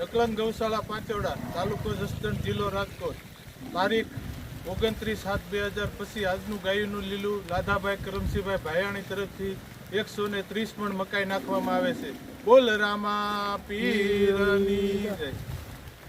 અકલંગ ગૌશાળા પાંચોડા, તાલુકો જસદણ, જિલ્લો રાજકોટ. તારીખ 29/7/2000 પછી આજનું ગાયુંનું લીલું લાધાભાઈ કરમસિંહભાઈ ભાયાણી તરફથી 130 મણ મકાઈ નાખવામાં આવે છે. બોલ રામા પીરની જય.